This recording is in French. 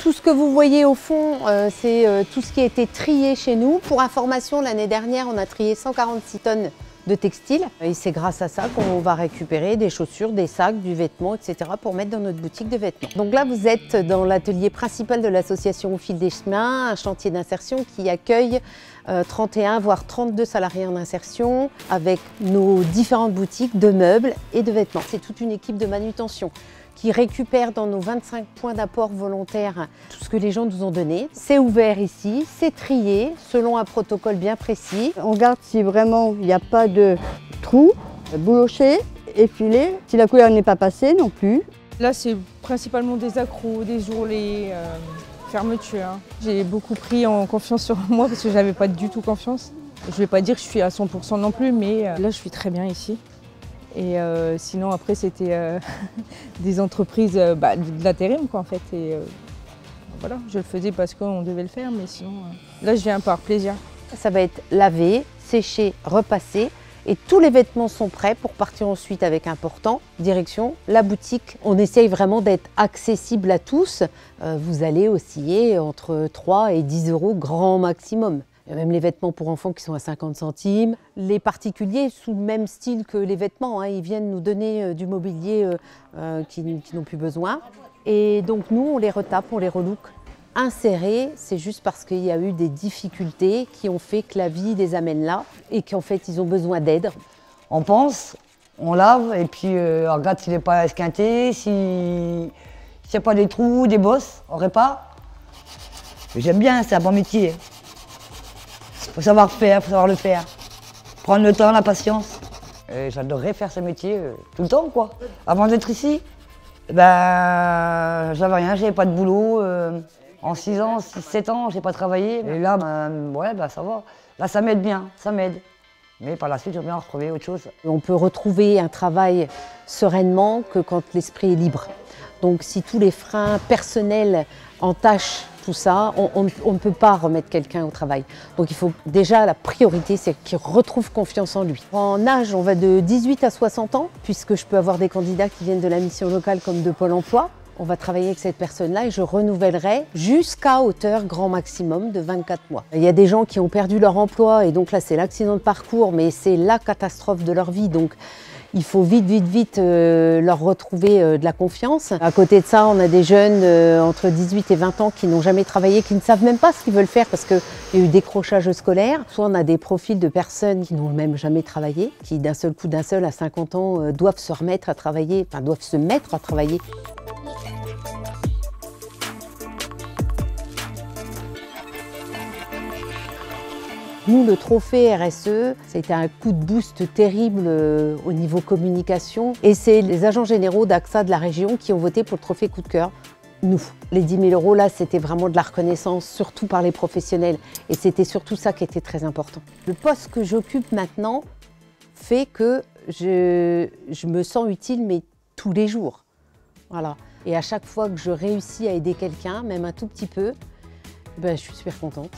Tout ce que vous voyez au fond, c'est tout ce qui a été trié chez nous. Pour information, l'année dernière, on a trié 146 tonnes de textiles. Et c'est grâce à ça qu'on va récupérer des chaussures, des sacs, du vêtement, etc. pour mettre dans notre boutique de vêtements. Donc là, vous êtes dans l'atelier principal de l'association Au fil des chemins, un chantier d'insertion qui accueille 31 voire 32 salariés en insertion avec nos différentes boutiques de meubles et de vêtements. C'est toute une équipe de manutention qui récupère dans nos 25 points d'apport volontaires tout ce que les gens nous ont donné. C'est ouvert ici, c'est trié selon un protocole bien précis. On regarde si vraiment il n'y a pas de trou, bouloché, effilé, si la couleur n'est pas passée non plus. Là, c'est principalement des accros, des ourlets, fermetures. J'ai beaucoup pris en confiance sur moi parce que je n'avais pas du tout confiance. Je ne vais pas dire que je suis à 100% non plus, mais là, je suis très bien ici. Et sinon, après, c'était des entreprises de l'intérim, quoi, en fait. Et voilà, je le faisais parce qu'on devait le faire, mais sinon, là, je viens par plaisir. Ça va être lavé, séché, repassé. Et tous les vêtements sont prêts pour partir ensuite avec un portant, direction la boutique. On essaye vraiment d'être accessible à tous. Vous allez osciller entre 3 et 10 € grand maximum. Il y a même les vêtements pour enfants qui sont à 50 centimes. Les particuliers, sous le même style que les vêtements, hein, ils viennent nous donner du mobilier qui n'ont plus besoin. Et donc nous, on les retape, on les relook. Insérés, c'est juste parce qu'il y a eu des difficultés qui ont fait que la vie les amène là et qu'en fait, ils ont besoin d'aide. On pense, on lave et puis on regarde s'il n'est pas esquinté, s'il n'y a pas des trous, des bosses, on répare. J'aime bien, c'est un bon métier. Il faut savoir faire, il faut savoir le faire. Prendre le temps, la patience. J'adorerais faire ce métier tout le temps, quoi. Avant d'être ici, j'avais rien, j'avais pas de boulot. En 6 ans, 7 ans, j'ai pas travaillé. Et là, ça va. Là, ça m'aide bien, ça m'aide. Mais par la suite, j'aimerais bien retrouver autre chose. On peut retrouver un travail sereinement que quand l'esprit est libre. Donc si tous les freins personnels entachent tout ça, on ne peut pas remettre quelqu'un au travail. Donc il faut déjà, la priorité, c'est qu'il retrouve confiance en lui. En âge, on va de 18 à 60 ans, puisque je peux avoir des candidats qui viennent de la mission locale comme de Pôle emploi. On va travailler avec cette personne-là et je renouvellerai jusqu'à hauteur grand maximum de 24 mois. Il y a des gens qui ont perdu leur emploi et donc là, c'est l'accident de parcours, mais c'est la catastrophe de leur vie. Donc, il faut vite leur retrouver de la confiance. À côté de ça, on a des jeunes entre 18 et 20 ans qui n'ont jamais travaillé, qui ne savent même pas ce qu'ils veulent faire parce qu'il y a eu décrochage scolaire. Soit on a des profils de personnes qui n'ont même jamais travaillé, qui d'un seul coup, à 50 ans, doivent se remettre à travailler, enfin doivent se mettre à travailler. Nous, le trophée RSE, c'était un coup de boost terrible au niveau communication. Et c'est les agents généraux d'AXA de la région qui ont voté pour le trophée coup de cœur. Nous, les 10 000 €, là, c'était vraiment de la reconnaissance, surtout par les professionnels. Et c'était surtout ça qui était très important. Le poste que j'occupe maintenant fait que je me sens utile, mais tous les jours. Voilà. Et à chaque fois que je réussis à aider quelqu'un, même un tout petit peu, je suis super contente.